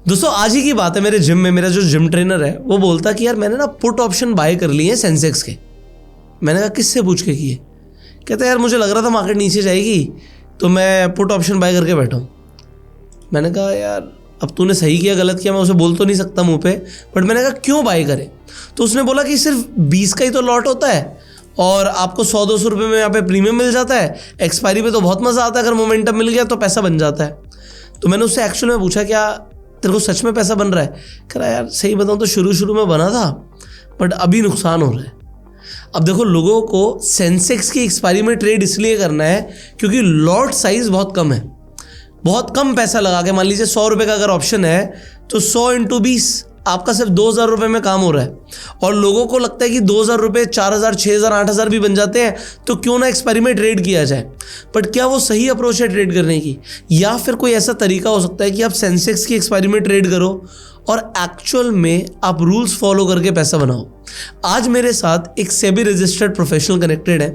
दोस्तों आज ही की बात है, मेरे जिम में मेरा जो जिम ट्रेनर है वो बोलता कि यार मैंने ना पुट ऑप्शन बाय कर लिए हैं सेंसेक्स के। मैंने कहा किससे पूछ के किए? कहता यार मुझे लग रहा था मार्केट नीचे जाएगी तो मैं पुट ऑप्शन बाय करके बैठा हूँ। मैंने कहा यार अब तूने सही किया गलत किया मैं उसे बोल तो नहीं सकता मुंह पे, बट मैंने कहा क्यों बाय करे? तो उसने बोला कि सिर्फ 20 का ही तो लॉट होता है और आपको 100-200 रुपये में यहाँ पे प्रीमियम मिल जाता है, एक्सपायरी पे तो बहुत मज़ा आता है, अगर मोमेंटम मिल गया तो पैसा बन जाता है। तो मैंने उससे एक्चुअल में पूछा क्या तेरे को सच में पैसा बन रहा है? कह रहा यार सही बताऊँ तो शुरू में बना था बट अभी नुकसान हो रहा है। अब देखो लोगों को सेंसेक्स की एक्सपायरी में ट्रेड इसलिए करना है क्योंकि लॉट साइज बहुत कम है। बहुत कम पैसा लगा के, मान लीजिए 100 रुपये का अगर ऑप्शन है तो 100 × 20 आपका सिर्फ 2,000 रुपये में काम हो रहा है। और लोगों को लगता है कि 2,000 रुपये 4,000, 6,000, 8,000 भी बन जाते हैं तो क्यों ना एक्सपायरी में ट्रेड किया जाए। बट क्या वो सही अप्रोच है ट्रेड करने की? या फिर कोई ऐसा तरीका हो सकता है कि आप सेंसेक्स की एक्सपायरी में ट्रेड करो और एक्चुअल में आप रूल्स फॉलो करके पैसा बनाओ। आज मेरे साथ एक सेबी रजिस्टर्ड प्रोफेशनल कनेक्टेड है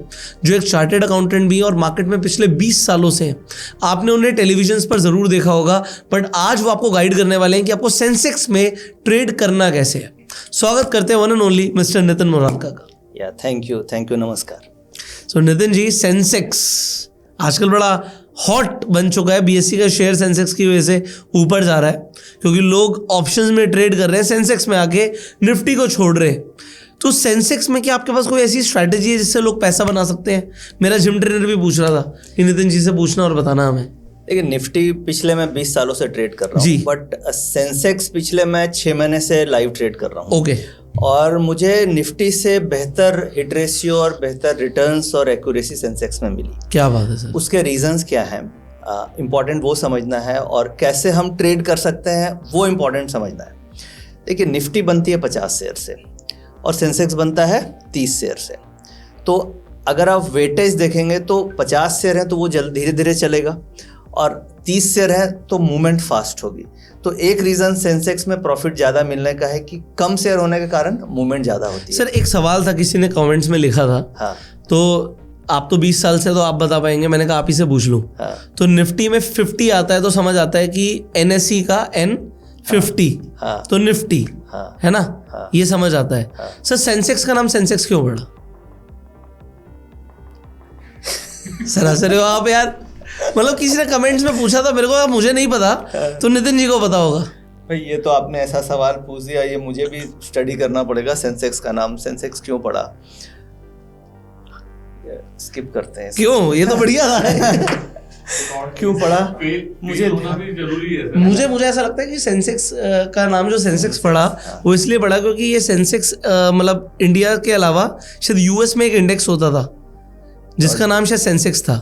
जो एक चार्टेड अकाउंटेंट भी है और मार्केट में पिछले 20 सालों से हैं। आपने उन्हें टेलीविजन पर ज़रूर देखा होगा बट आज वो आपको गाइड करने वाले हैं कि आपको सेंसेक्स में ट्रेड करना कैसे है। स्वागत करते हैं one and only mister Nitin Moralka का। या थैंक यू, नमस्कार। सो नितिन जी, सेंसेक्स आजकल बड़ा हॉट बन चुका है। बीएससी का शेयर सेंसेक्स की वजह से ऊपर जा रहा है क्योंकि लोग ऑप्शंस में ट्रेड कर रहे हैं, सेंसेक्स में आके निफ्टी को छोड़ रहे हैं। तो सेंसेक्स में क्या आपके पास कोई ऐसी स्ट्रैटेजी है जिससे लोग पैसा बना सकते हैं? मेरा जिम ट्रेनर भी पूछ रहा था कि नितिन जी से पूछना और बताना हमें। देखिए निफ्टी पिछले मैं 20 सालों से ट्रेड कर रहा हूँ बट सेंसेक्स पिछले मैं 6 महीने से लाइव ट्रेड कर रहा हूँ। ओके। और मुझे निफ्टी से बेहतर हिट रेशियो और बेहतर रिटर्न्स और एक्यूरेसी सेंसेक्स में मिली। क्या बात है सर? उसके रीजंस क्या हैं? इम्पॉर्टेंट वो समझना है और कैसे हम ट्रेड कर सकते हैं वो इम्पॉर्टेंट समझना है। देखिए निफ्टी बनती है 50 शेयर से और सेंसेक्स बनता है 30 शेयर से। तो अगर आप वेटेज देखेंगे तो 50 शेयर है तो वो धीरे धीरे चलेगा और 30 शेयर है तो मूवमेंट फास्ट होगी। तो एक रीज़न सेंसेक्स में प्रॉफिट ज़्यादा मिलने का है कि कम शेयर होने के कारण मूवमेंट ज़्यादा होती है। सर एक सवाल था, किसी ने कमेंट्स में लिखा था। हाँ। तो आप तो 20 साल से तो आप बता पाएंगे, मैंने कहा आप ही से पूछ लूँ। हाँ। तो निफ्टी में 50 आता है तो समझ आता है कि NSE का N50। हाँ। तो निफ्टी हाँ। है ना? हाँ। ये समझ आता है। हाँ। सर सेंसेक्स का नाम सेंसेक्स क्यों पड़ा? सर हंस रहे हो आप यार, मतलब किसी ने कमेंट्स में पूछा था मेरे को, मुझे नहीं पता तो नितिन जी को पता होगा। भाई ये तो आपने ऐसा सवाल पूछ दिया, ये मुझे भी स्टडी करना पड़ेगा। सेंसेक्स का नाम सेंसेक्स क्यों पड़ा? स्किप करते हैं। क्यों? ये तो बढ़िया था। क्यों पड़ा? मुझे ऐसा लगता है कि सेंसेक्स का नाम जो सेंसेक्स पड़ा वो इसलिए पड़ा क्योंकि ये सेंसेक्स मतलब इंडिया के अलावा शायद यूएस में एक इंडेक्स होता था जिसका नाम शायद सेंसेक्स था,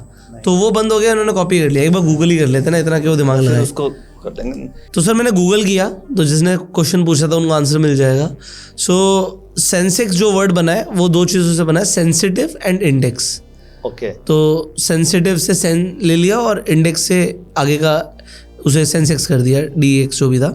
तो वो बंद हो गया, उन्होंने कॉपी कर लिया। एक बार गूगल ही कर लेते ना, इतना क्यों दिमाग लगाए। उसको कर लेंगे। तो सर मैंने गूगल किया तो जिसने क्वेश्चन पूछा था उनको आंसर मिल जाएगा। सो सेंसेक्स जो वर्ड बना है वो 2 चीज़ों से बना है, सेंसिटिव एंड इंडेक्स। ओके। तो सेंसिटिव से सेन ले लिया और इंडेक्स से आगे का उसे सेंसेक्स कर दिया, DX जो भी था,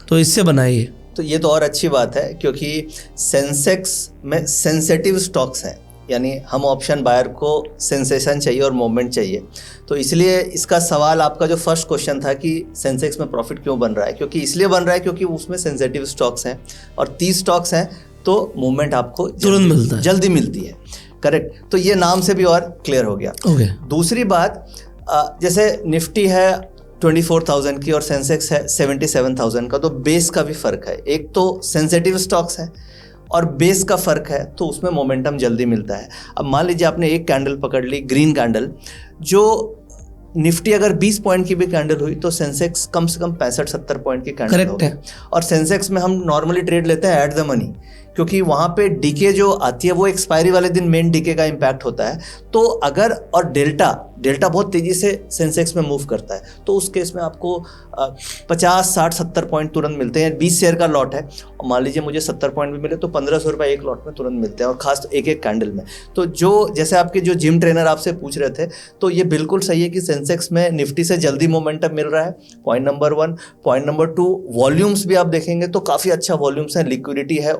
तो इससे बना है ये। तो ये तो और अच्छी बात है क्योंकि सेंसेक्स में सेंसिटिव स्टॉक्स हैं, यानी हम ऑप्शन बायर को सेंसेशन चाहिए और मूवमेंट चाहिए। तो इसलिए इसका सवाल आपका जो फर्स्ट क्वेश्चन था कि सेंसेक्स में प्रॉफिट क्यों बन रहा है, क्योंकि इसलिए बन रहा है क्योंकि उसमें सेंसिटिव स्टॉक्स हैं और 30 स्टॉक्स हैं तो मूवमेंट आपको तुरंत मिलता है, जल्दी मिलती है। करेक्ट। तो ये नाम से भी और क्लियर हो गया। ओके। दूसरी बात, जैसे निफ्टी है 24,000 की और सेंसेक्स है 77,000 का, तो बेस का भी फ़र्क है। एक तो सेंसिटिव स्टॉक्स है और बेस का फ़र्क है तो उसमें मोमेंटम जल्दी मिलता है। अब मान लीजिए आपने एक कैंडल पकड़ ली, ग्रीन कैंडल, जो निफ्टी अगर 20 पॉइंट की भी कैंडल हुई तो सेंसेक्स कम से कम 65-70 पॉइंट की कैंडल करेक्ट है। और सेंसेक्स में हम नॉर्मली ट्रेड लेते हैं एट द मनी, क्योंकि वहाँ पे डीके जो आती है वो एक्सपायरी वाले दिन मेन डीके का इम्पैक्ट होता है। तो अगर और डेल्टा बहुत तेज़ी से सेंसेक्स में मूव करता है तो उस केस में आपको 50, 60, 70 पॉइंट तुरंत मिलते हैं। 20 शेयर का लॉट है और मान लीजिए मुझे 70 पॉइंट भी मिले तो 1,500 रुपये एक लॉट में तुरंत मिलते हैं, और खास एक एक कैंडल में। तो जो जैसे आपके जो जिम ट्रेनर आपसे पूछ रहे थे, तो ये बिल्कुल सही है कि सेंसेक्स में निफ्टी से जल्दी मोमेंटम मिल रहा है, point number 1। Point number 2, volumes भी आप देखेंगे तो काफ़ी अच्छा वॉल्यूम्स है, लिक्विडिटी है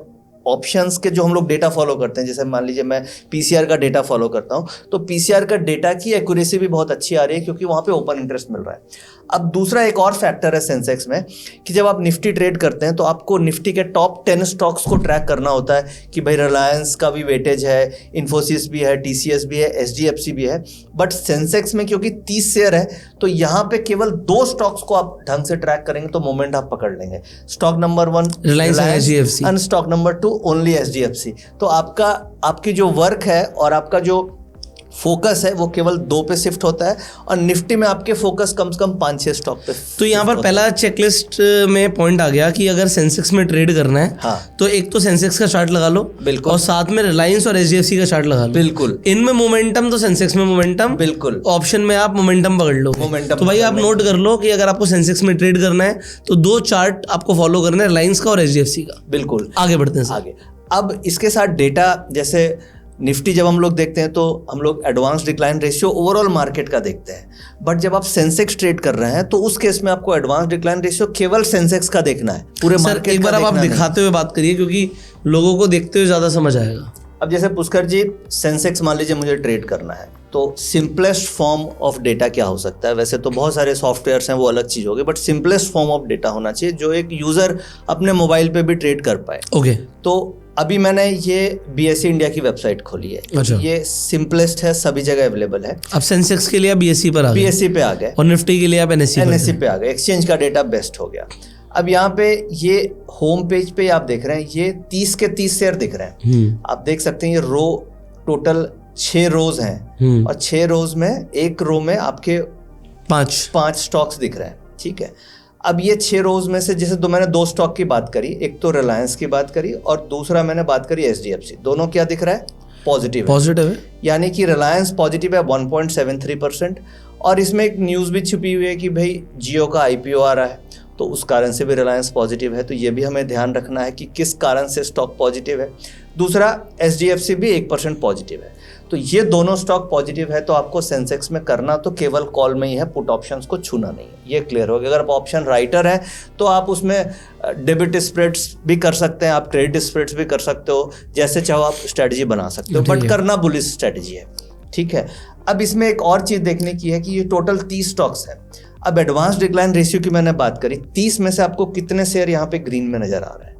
ऑप्शंस के जो हम लोग डेटा फॉलो करते हैं, जैसे मान लीजिए मैं पीसीआर का डेटा फॉलो करता हूँ, तो पीसीआर का डेटा की एक्यूरेसी भी बहुत अच्छी आ रही है क्योंकि वहाँ पे ओपन इंटरेस्ट मिल रहा है। अब दूसरा एक और फैक्टर है सेंसेक्स में कि जब आप निफ्टी ट्रेड करते हैं तो आपको निफ्टी के टॉप 10 स्टॉक्स को ट्रैक करना होता है कि भाई रिलायंस का भी वेटेज है, इन्फोसिस भी है, टीसीएस भी है, एचडीएफसी भी है। बट सेंसेक्स में क्योंकि 30 शेयर है तो यहाँ पे केवल 2 स्टॉक्स को आप ढंग से ट्रैक करेंगे तो मोमेंट आप पकड़ लेंगे। Stock number 1 Reliance and stock number 2 only HDFC. तो आपकी जो वर्क है और आपका जो फोकस है वो केवल 2 पे शिफ्ट होता है और निफ्टी में आपके फोकस कम से कम 5-6 स्टॉक पे। तो यहाँ पर पहला चेकलिस्ट में पॉइंट आ गया कि अगर सेंसेक्स में ट्रेड करना है तो एक तो सेंसेक्स का चार्ट लगा लो, बिल्कुल, और साथ में रिलायंस और एचडीएफसी का चार्ट लगा लो, बिल्कुल। इनमें मोमेंटम तो सेंसेक्स में मोमेंटम, बिल्कुल, ऑप्शन में आप मोमेंटम पकड़ लो। तो भाई आप नोट कर लो कि अगर आपको सेंसेक्स में ट्रेड करना है तो 2 चार्ट आपको फॉलो करना है, रिलायंस का और एचडीएफसी का। बिल्कुल। आगे बढ़ते हैं आगे। अब इसके साथ डेटा, जैसे निफ्टी जब हम लोग देखते हैं तो हम लोग advance decline ratio overall market का देखते हैं, बट जब आप सेंसेक्स ट्रेड कर रहे हैं तो उस केस में आपको एडवांस डिक्लाइन रेशियो केवल सेंसेक्स का देखना है, पूरे मार्केट एक बार आप दिखाते हुए बात करिए क्योंकि लोगों को देखते हुए ज़्यादा समझ आएगा। अब जैसे पुष्कर जी, सेंसेक्स मान लीजिए मुझे ट्रेड करना है तो सिंपलेस्ट फॉर्म ऑफ डेटा क्या हो सकता है? वैसे तो बहुत सारे सॉफ्टवेयर्स हैं, वो अलग चीज़ होगी, but simplest form of data होना चाहिए जो एक यूज़र अपने मोबाइल पे भी ट्रेड कर पाए। ओके। तो अभी मैंने ये बीएसई इंडिया की वेबसाइट खोली है। अच्छा। ये सिंपलेस्ट है, सभी जगह अवेलेबल है। अब सेंसेक्स के लिए आप बीएसई पर आ गए, बीएसई पे आ गए, और निफ्टी के लिए आप एनएसई पे आ गए। एक्सचेंज का डेटा बेस्ट हो गया। अब यहाँ पे ये होम पेज पे आप देख रहे हैं, ये 30 के 30 शेयर दिख रहे हैं। आप देख सकते हैं ये रो टोटल 6 रोज हैं और 6 रोज में एक रो में आपके 5 स्टॉक्स दिख रहे हैं। ठीक है। अब ये 6 रोज में से जैसे मैंने 2 स्टॉक की बात करी, एक तो रिलायंस की बात करी और दूसरा मैंने बात करी एचडीएफसी। दोनों क्या दिख रहा है? पॉजिटिव है। यानी कि रिलायंस पॉजिटिव है 1.73%, और इसमें एक न्यूज़ भी छुपी हुई है कि भाई जियो का आईपीओ आ रहा है, तो उस कारण से भी रिलायंस पॉजिटिव है। तो ये भी हमें ध्यान रखना है कि किस कारण से स्टॉक पॉजिटिव है। दूसरा, एचडीएफसी भी 1% पॉजिटिव है। तो ये दोनों स्टॉक पॉजिटिव है, तो आपको सेंसेक्स में करना तो केवल कॉल में ही है, पुट ऑप्शंस को छूना नहीं है। ये क्लियर हो गया। अगर आप ऑप्शन राइटर हैं तो आप उसमें डेबिट स्प्रेड्स भी कर सकते हैं, आप क्रेडिट स्प्रेड्स भी कर सकते हो, जैसे चाहो आप स्ट्रेटजी बना सकते हो, बट करना बुलिश स्ट्रेटजी है। ठीक है। अब इसमें एक और चीज़ देखने की है कि ये टोटल 30 स्टॉक्स हैं। अब एडवांस डिक्लाइन रेशियो की मैंने बात करी, 30 में से आपको कितने शेयर यहाँ पे ग्रीन में नजर आ रहे हैं?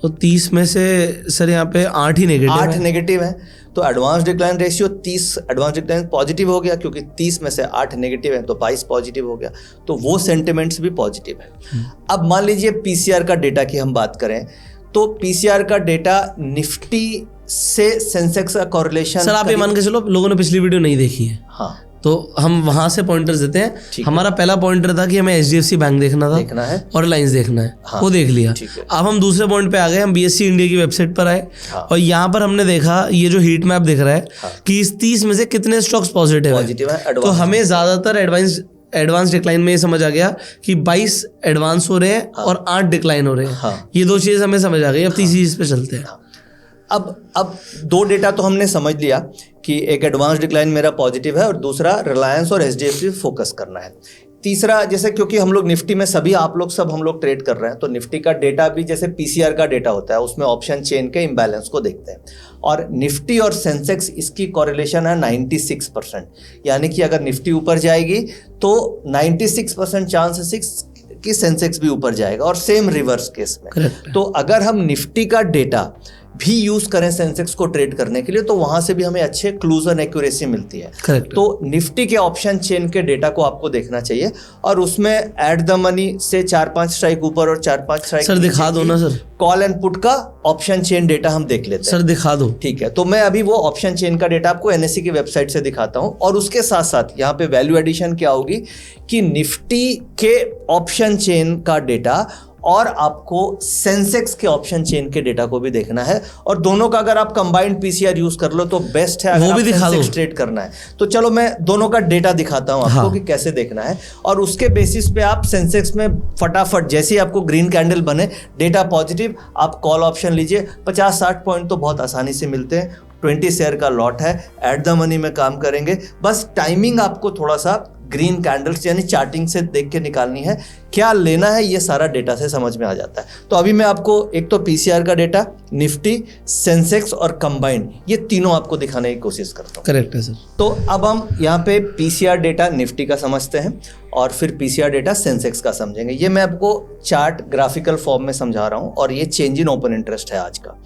तो 30 में से सर यहाँ पे 8 ही नेगेटिव 8 नेगेटिव है। तो advance decline ratio 30, advance decline positive हो गया क्योंकि 30 में से 8 नेगेटिव है तो 22 पॉजिटिव हो गया। तो वो सेंटिमेंट्स भी पॉजिटिव है। अब मान लीजिए पीसीआर का डेटा की हम बात करें तो पीसीआर का डेटा निफ्टी से सेंसेक्स का कोरिलेशन। सर आप ये मान के चलो, लोगों ने पिछली वीडियो नहीं देखी है, हाँ, तो हम वहां से पॉइंटर्स देते हैं। हमारा पहला पॉइंटर था कि हमें एचडीएफसी बैंक देखना है और रिलायंस देखना है, हाँ, वो देख लिया। अब हम दूसरे पॉइंट पे आ गए, हम बीएसई इंडिया की वेबसाइट पर आए, हाँ, और यहाँ पर हमने देखा ये जो हीट मैप दिख रहा है, हाँ, कि इस 30 में से कितने स्टॉक्स पॉजिटिव है। तो हमें ज्यादातर एडवांस डिक्लाइन में ये समझ आ गया कि 22 एडवांस हो रहे हैं, हाँ, और 8 डिक्लाइन हो रहे हैं, हाँ, ये 2 चीज हमें समझ आ गई। अब तीसरी चीज पे चलते हैं। अब 2 डेटा तो हमने समझ लिया कि एक एडवांस डिक्लाइन मेरा पॉजिटिव है और दूसरा रिलायंस और एचडीएफसी फोकस करना है। तीसरा, जैसे क्योंकि हम लोग निफ्टी में हम लोग ट्रेड कर रहे हैं, तो निफ्टी का डेटा भी जैसे पीसीआर का डेटा होता है, उसमें ऑप्शन चेन के इम्बैलेंस को देखते हैं, और निफ्टी और सेंसेक्स इसकी कोरिलेशन है 96%। यानी कि अगर निफ्टी ऊपर जाएगी तो 96% चांसेस कि सेंसेक्स भी ऊपर जाएगा, और सेम रिवर्स केस में। तो अगर हम निफ्टी का डेटा भी यूज करें सेंसेक्स को ट्रेड करने के लिए तो वहां से भी हमें अच्छे क्लूज एंड एक्यूरेसी मिलती है। तो निफ्टी के ऑप्शन चेन के डेटा को आपको देखना चाहिए, और उसमें एट द मनी से 4-5 स्ट्राइक ऊपर और 4-5 स्ट्राइक। सर दिखा दो ना सर, कॉल एंड पुट का ऑप्शन चेन डेटा हम देख लेते हैं। सर दिखा दो। ठीक है, तो मैं अभी वो ऑप्शन चेन का डेटा आपको एनएससी की वेबसाइट से दिखाता हूं, और उसके साथ साथ यहाँ पे वैल्यू एडिशन क्या होगी कि निफ्टी के ऑप्शन चेन का डेटा और आपको सेंसेक्स के ऑप्शन चेन के डेटा को भी देखना है, और दोनों का अगर आप कंबाइंड पीसीआर यूज कर लो तो बेस्ट है। अगर वो भी दिखा दो। ट्रेड करना है तो चलो मैं दोनों का डेटा दिखाता हूं आपको, हाँ, कि कैसे देखना है, और उसके बेसिस पे आप सेंसेक्स में फटाफट जैसे ही आपको ग्रीन कैंडल बने, डेटा पॉजिटिव, आप कॉल ऑप्शन लीजिए। 50-60 पॉइंट तो बहुत आसानी से मिलते हैं। 20 शेयर का लॉट है, एट द मनी में काम करेंगे। बस टाइमिंग आपको थोड़ा सा ग्रीन कैंडल्स यानी चार्टिंग से देख के निकालनी है, क्या लेना है ये सारा डेटा से समझ में आ जाता है। तो अभी मैं आपको एक तो पीसीआर का डेटा, निफ्टी, सेंसेक्स और कंबाइंड, ये तीनों आपको दिखाने की कोशिश करता हूँ। करेक्ट है सर। तो अब हम यहाँ पे पीसीआर डेटा निफ्टी का समझते हैं और फिर पीसीआर डेटा सेंसेक्स का समझेंगे। ये मैं आपको चार्ट ग्राफिकल फॉर्म में समझा रहा हूँ और ये चेंज इन ओपन इंटरेस्ट है आज का।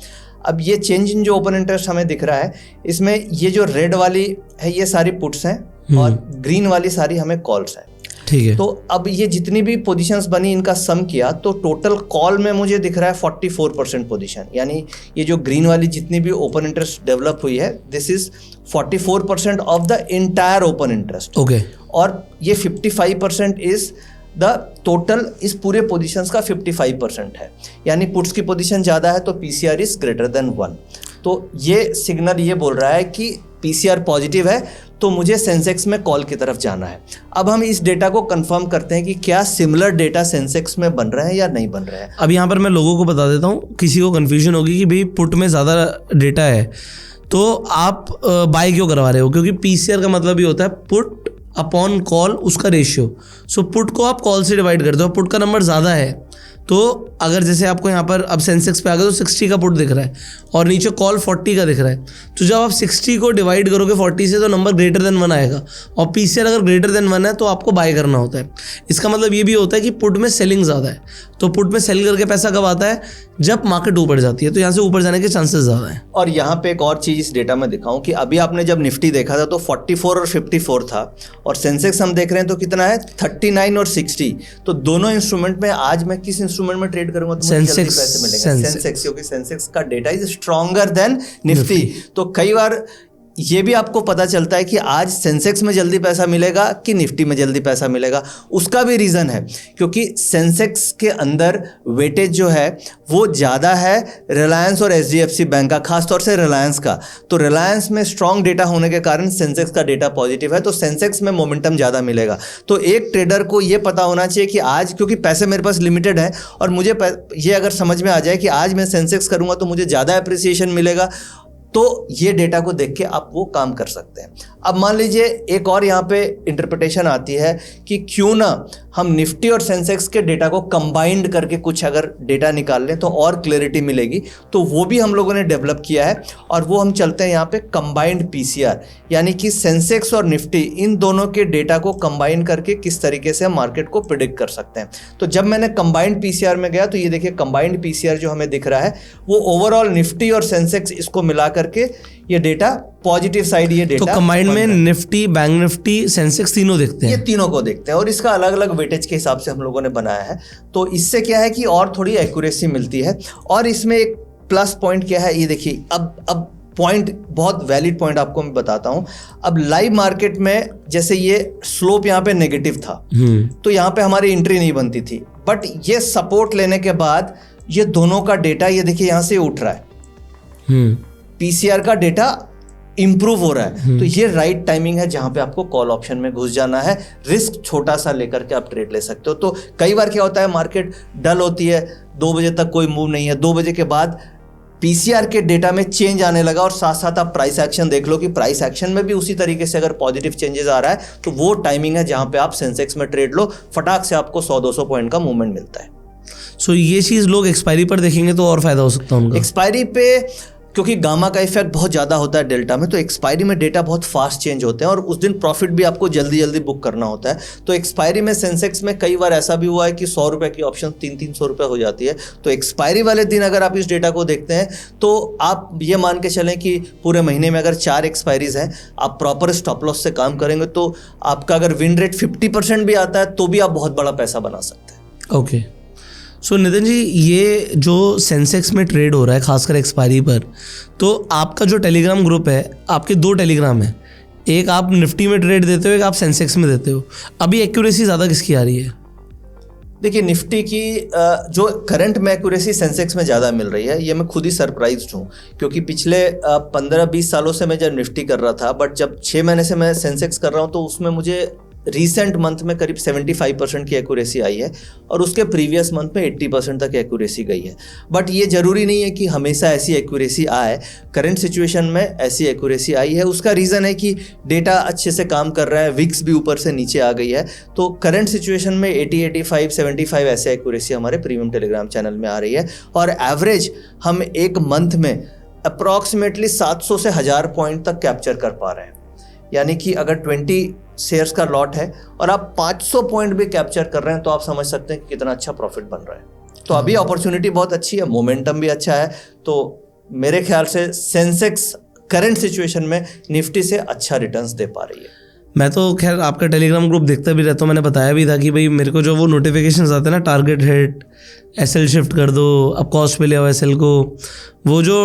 अब ये चेंज इन जो ओपन इंटरेस्ट हमें दिख रहा है, इसमें ये जो रेड वाली है ये सारी पुट्स हैं और ग्रीन वाली सारी हमें कॉल्स हैं। ठीक है। तो अब ये जितनी भी पोजीशंस बनी इनका सम किया तो टोटल कॉल में मुझे दिख रहा है 44% पोजीशन, यानी ये जो ग्रीन वाली जितनी भी ओपन इंटरेस्ट डेवलप हुई है, this is 44% of the entire open interest. Okay. और ये 55% इज द टोटल, इस पूरे पोजीशंस का 55% है, यानी पुट्स की पोजीशन ज़्यादा है तो पीसीआर इज ग्रेटर देन 1। तो ये सिग्नल ये बोल रहा है कि पीसीआर पॉजिटिव है तो मुझे सेंसेक्स में कॉल की तरफ जाना है। अब हम इस डेटा को कंफर्म करते हैं कि क्या सिमिलर डेटा सेंसेक्स में बन रहे हैं या नहीं बन रहे हैं। अब यहाँ पर मैं लोगों को बता देता हूँ, किसी को कन्फ्यूजन होगी कि भाई पुट में ज़्यादा डेटा है तो आप बाय क्यों करवा रहे हो, क्योंकि पीसीआर का मतलब ये होता है पुट अपॉन कॉल, उसका रेशियो। सो पुट को आप कॉल से डिवाइड करते हो, पुट का नंबर ज़्यादा है तो अगर जैसे आपको यहाँ पर अब सेंसेक्स पे आ गए तो 60 का पुट दिख रहा है और नीचे कॉल 40 का दिख रहा है, तो जब आप 60 को डिवाइड करोगे 40 से तो नंबर ग्रेटर देन 1 आएगा और पीसीआर अगर ग्रेटर देन 1 है तो आपको बाय करना होता है। इसका मतलब ये भी होता है कि पुट में सेलिंग ज़्यादा है, तो पुट में सेल करके पैसा कब आता है, जब मार्केट ऊपर जाती है, तो यहाँ से ऊपर जाने के चांसेस ज़्यादा हैं। और यहाँ पे एक और चीज़ इस डेटा में दिखाऊं कि अभी आपने जब निफ्टी देखा था तो 44 और 54 था और सेंसेक्स हम देख रहे हैं तो कितना है 39 और 60। तो दोनों इंस्ट्रूमेंट में आज मैं किस इंस्ट्रूमेंट में ट्रेड करूंगा तो मुझे जल्दी पैसे मिलेंगे सेंसेक्स, क्योंकि सेंसेक्स का data is stronger than Nifty. तो कई बार ये भी आपको पता चलता है कि आज सेंसेक्स में जल्दी पैसा मिलेगा कि निफ्टी में जल्दी पैसा मिलेगा। उसका भी रीज़न है क्योंकि सेंसेक्स के अंदर वेटेज जो है वो ज़्यादा है रिलायंस और एचडीएफसी बैंक का, खासतौर से रिलायंस का। तो रिलायंस में स्ट्रॉन्ग डेटा होने के कारण सेंसेक्स का डेटा पॉजिटिव है, तो सेंसेक्स में मोमेंटम ज़्यादा मिलेगा। तो एक ट्रेडर को ये पता होना चाहिए कि आज, क्योंकि पैसे मेरे पास लिमिटेड है और मुझे ये अगर समझ में आ जाए कि आज मैं सेंसेक्स करूँगा तो मुझे ज़्यादा अप्रिसिएशन मिलेगा, तो ये डेटा को देख के आप वो काम कर सकते हैं। अब मान लीजिए एक और यहाँ पे इंटरप्रिटेशन आती है कि क्यों ना हम निफ्टी और सेंसेक्स के डेटा को कंबाइंड करके कुछ अगर डेटा निकाल लें तो और क्लैरिटी मिलेगी, तो वो भी हम लोगों ने डेवलप किया है और वो हम चलते हैं यहाँ पे कंबाइंड पीसीआर, यानी कि सेंसेक्स और निफ्टी इन दोनों के डेटा को कंबाइन करके किस तरीके से हम मार्केट को प्रिडिक्ट कर सकते हैं। तो जब मैंने कंबाइंड पीसीआर में गया तो ये देखिए कंबाइंड पीसीआर जो हमें दिख रहा है वो ओवरऑल निफ्टी और सेंसेक्स इसको मिला करके ये डेटा पॉजिटिव साइड, ये डेटा तो कंबाइंड में निफ्टी, बैंक निफ्टी, सेंसेक्स तीनों देखते हैं, ये तीनों को देखते हैं और इसका अलग अलग वेटेज के हिसाब से हम लोगों ने बनाया है। तो इससे क्या है कि और थोड़ी एक्यूरेसी मिलती है। और इसमें एक प्लस पॉइंट क्या है, ये देखिए अब पॉइंट बहुत वैलिड पॉइंट आपको मैं बताता हूँ। अब लाइव मार्केट में जैसे ये स्लोप यहाँ पे नेगेटिव था तो यहाँ पे हमारी एंट्री नहीं बनती थी, बट ये सपोर्ट लेने के बाद ये दोनों का डेटा ये देखिए यहाँ से उठ रहा है, पीसीआर का डेटा इंप्रूव हो रहा है। तो ये राइट टाइमिंग है जहां पे आपको कॉल ऑप्शन में घुस जाना है, रिस्क छोटा सा लेकर के आप ट्रेड ले सकते हो। तो कई बार क्या होता है, मार्केट डल होती है, 2 बजे तक कोई मूव नहीं है, 2 बजे के बाद पीसीआर के डेटा में चेंज आने लगा और साथ साथ आप प्राइस एक्शन देख लो कि प्राइस एक्शन में भी उसी तरीके से अगर पॉजिटिव चेंजेस आ रहा है तो वो टाइमिंग है जहां पे आप सेंसेक्स में ट्रेड लो, फटाक से आपको 100-200 पॉइंट का मूवमेंट मिलता है। सो ये चीज़ लोग एक्सपायरी पर देखेंगे तो और फायदा हो सकता है उनका। एक्सपायरी पे क्योंकि गामा का इफेक्ट बहुत ज़्यादा होता है डेल्टा में, तो एक्सपायरी में डेटा बहुत फास्ट चेंज होते हैं और उस दिन प्रॉफिट भी आपको जल्दी जल्दी बुक करना होता है। तो एक्सपायरी में सेंसेक्स में कई बार ऐसा भी हुआ है कि 100 रुपये की ऑप्शन 300-300 रुपये हो जाती है। तो एक्सपायरी वाले दिन अगर आप इस डेटा को देखते हैं तो आप ये मान के चलें कि पूरे महीने में अगर 4 एक्सपायरीज हैं, आप प्रॉपर स्टॉप लॉस से काम करेंगे तो आपका अगर विन रेट 50% भी आता है तो भी आप बहुत बड़ा पैसा बना सकते हैं। ओके। सो नितिन जी, ये जो सेंसेक्स में ट्रेड हो रहा है खासकर एक्सपायरी पर, तो आपका जो टेलीग्राम ग्रुप है, आपके 2 टेलीग्राम है, एक आप निफ्टी में ट्रेड देते हो, एक आप सेंसेक्स में देते हो, अभी एक्यूरेसी ज़्यादा किसकी आ रही है? देखिए निफ्टी की जो करंट में एक्यूरेसी सेंसेक्स में ज़्यादा मिल रही है, ये मैं खुद ही सरप्राइज्ड हूँ क्योंकि पिछले 15-20 सालों से मैं जब निफ्टी कर रहा था, बट जब 6 महीने से मैं सेंसेक्स कर रहा हूँ तो उसमें मुझे रिसेंट मंथ में करीब 75% की एक्यूरेसी आई है और उसके प्रीवियस मंथ में 80% तक एक्यूरेसी गई है। बट ये ज़रूरी नहीं है कि हमेशा ऐसी एक्यूरेसी आए। करंट सिचुएशन में ऐसी एक्यूरेसी आई है, उसका रीज़न है कि डेटा अच्छे से काम कर रहा है, विक्स भी ऊपर से नीचे आ गई है। तो करंट सिचुएशन में 80, 85, 75 ऐसे एक्यूरेसी हमारे प्रीमियम टेलीग्राम चैनल में आ रही है और एवरेज हम एक मंथ में अप्रॉक्सीमेटली 700 से 1000 पॉइंट तक कैप्चर कर पा रहे हैं। यानी कि अगर 20 शेयर्स का लॉट है और आप 500 पॉइंट भी कैप्चर कर रहे हैं तो आप समझ सकते हैं कि कितना अच्छा प्रॉफिट बन रहा है। तो अभी अपॉर्चुनिटी बहुत अच्छी है, मोमेंटम भी अच्छा है। तो मेरे ख्याल से सेंसेक्स करंट सिचुएशन में निफ्टी से अच्छा रिटर्न्स दे पा रही है। मैं तो खैर आपका टेलीग्राम ग्रुप देखता भी रहता हूँ, मैंने बताया भी था कि भाई मेरे को जो वो नोटिफिकेशंस आते हैं ना, टारगेट हिट, एसएल शिफ्ट कर दो, अब कॉस्ट पे ले आओ एसएल को, वो जो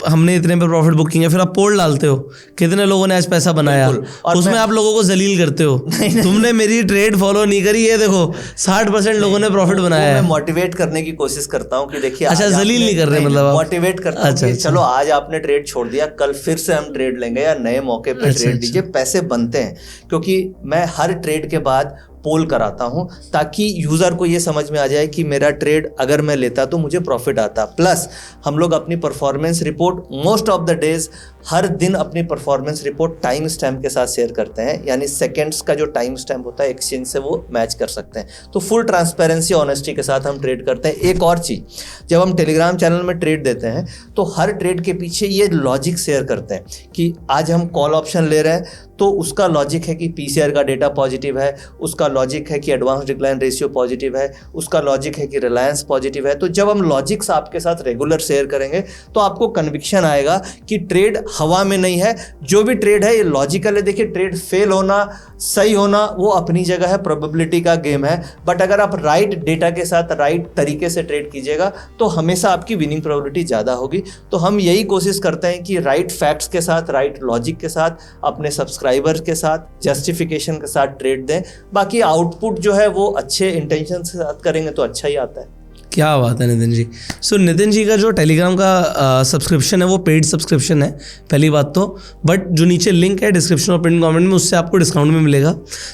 हमने इतने पे प्रॉफिट बुक किया, फिर आप पोल डालते हो कितने लोगों ने आज पैसा बनाया, और उसमें आप लोगों को जलील करते हो। तुमने मेरी ट्रेड फॉलो नहीं करी, ये देखो 60% लोगों ने प्रॉफिट बनाया है। मैं मोटिवेट करने की कोशिश करता हूँ कि देखिए, अच्छा, जलील नहीं कर रहे मतलब आप? मोटिवेट करता हूँ कि चलो आज आपने ट्रेड छोड़ दिया, कल फिर से हम ट्रेड लेंगे या नए मौके पे ट्रेड लीजिए, पैसे बनते हैं। क्योंकि मैं हर ट्रेड के बाद पोल कराता हूं ताकि यूज़र को ये समझ में आ जाए कि मेरा ट्रेड अगर मैं लेता तो मुझे प्रॉफिट आता। प्लस हम लोग अपनी performance report most of the days हर दिन अपनी परफॉर्मेंस रिपोर्ट टाइम स्टैम्प के साथ शेयर करते हैं, यानी सेकेंड्स का जो टाइम स्टैम्प होता है एक्सचेंज से वो मैच कर सकते हैं। तो फुल ट्रांसपेरेंसी ऑनेस्टी के साथ हम ट्रेड करते हैं। एक और चीज़, जब हम टेलीग्राम चैनल में ट्रेड देते हैं तो हर ट्रेड के पीछे ये लॉजिक शेयर करते हैं कि आज हम कॉल ऑप्शन ले रहे हैं तो उसका लॉजिक है कि पीसीआर का डेटा पॉजिटिव है, उसका लॉजिक है कि एडवांस डिक्लाइन रेशियो पॉजिटिव है, उसका लॉजिक है कि रिलायंस पॉजिटिव है। तो जब हम लॉजिक्स आपके साथ रेगुलर शेयर करेंगे तो आपको कन्विक्शन आएगा कि ट्रेड हवा में नहीं है, जो भी ट्रेड है ये लॉजिकल है। देखिए, ट्रेड फेल होना, सही होना वो अपनी जगह है, प्रोबेबिलिटी का गेम है। बट अगर आप राइट डेटा के साथ राइट तरीके से ट्रेड कीजिएगा तो हमेशा आपकी विनिंग प्रोबेबिलिटी ज़्यादा होगी। तो हम यही कोशिश करते हैं कि राइट फैक्ट्स के साथ, राइट लॉजिक के साथ, अपने सब्सक्राइबर्स के साथ, जस्टिफिकेशन के साथ ट्रेड दें। बाकी आउटपुट जो है वो अच्छे इंटेंशन के साथ करेंगे तो अच्छा ही आता है। क्या बात है नितिन जी। सो नितिन जी का जो टेलीग्राम का सब्सक्रिप्शन है वो पेड सब्सक्रिप्शन है, पहली बात तो। बट जो नीचे लिंक है डिस्क्रिप्शन और पिन कमेंट में, उससे आपको डिस्काउंट में मिलेगा।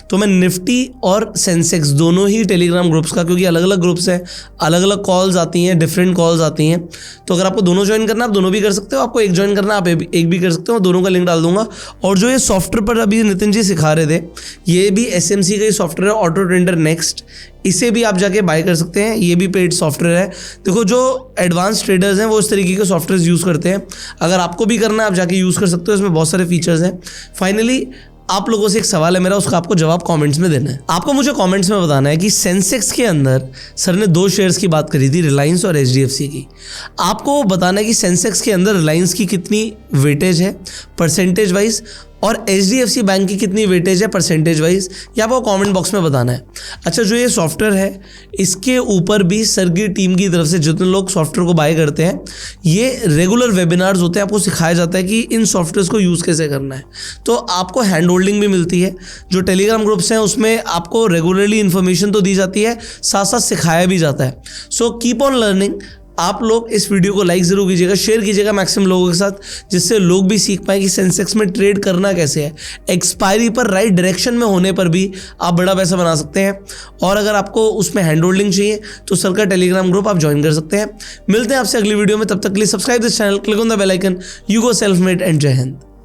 तो मैं निफ्टी और सेंसेक्स दोनों ही टेलीग्राम ग्रुप्स का, क्योंकि अलग अलग ग्रुप्स हैं, अलग अलग कॉल्स आती हैं, डिफरेंट कॉल्स आती हैं, तो अगर आपको दोनों ज्वाइन करना आप दोनों भी कर सकते हो, आपको एक ज्वाइन करना आप एक भी कर सकते हो। दोनों का लिंक डाल दूंगा। और जो ये सॉफ्टवेयर पर अभी नितिन जी सिखा रहे थे, ये भी एसएमसी का ही सॉफ्टवेयर है, ऑटो ट्रेडर नेक्स्ट। इसे भी आप जाके बाय कर सकते हैं, ये भी पेड सॉफ्टवेयर है। देखो, जो एडवांस ट्रेडर्स हैं वो इस तरीके के सॉफ्टवेयर यूज़ करते हैं। अगर आपको भी करना है आप जाके यूज़ कर सकते हो, इसमें बहुत सारे फीचर्स हैं। फाइनली आप लोगों से एक सवाल है मेरा, उसका आपको जवाब कमेंट्स में देना है। आपको मुझे कमेंट्स में बताना है कि सेंसेक्स के अंदर सर ने 2 शेयर्स की बात करी थी, रिलायंस और एचडीएफसी की। आपको बताना है कि सेंसेक्स के अंदर रिलायंस की कितनी वेटेज है परसेंटेज वाइज, और एचडीएफसी बैंक की कितनी वेटेज है परसेंटेज वाइज, ये आपको कमेंट बॉक्स में बताना है। अच्छा, जो ये सॉफ्टवेयर है इसके ऊपर भी सर की टीम की तरफ से जितने लोग सॉफ्टवेयर को बाय करते हैं, ये रेगुलर वेबिनार्स होते हैं, आपको सिखाया जाता है कि इन सॉफ्टवेयर्स को यूज़ कैसे करना है। तो आपको हैंड होल्डिंग भी मिलती है। जो टेलीग्राम ग्रुप्स हैं उसमें आपको रेगुलरली इन्फॉर्मेशन तो दी जाती है, साथ साथ सिखाया भी जाता है। So keep on learning. आप लोग इस वीडियो को लाइक ज़रूर कीजिएगा, शेयर कीजिएगा मैक्सिमम लोगों के साथ, जिससे लोग भी सीख पाएँ कि सेंसेक्स में ट्रेड करना कैसे है। एक्सपायरी पर राइट डायरेक्शन में होने पर भी आप बड़ा पैसा बना सकते हैं। और अगर आपको उसमें हैंड होल्डिंग चाहिए तो सर का टेलीग्राम ग्रुप आप ज्वाइन कर सकते हैं। मिलते हैं आपसे अगली वीडियो में, तब तक के लिए subscribe this channel, click on the bell icon. You go self made and जय हिंद।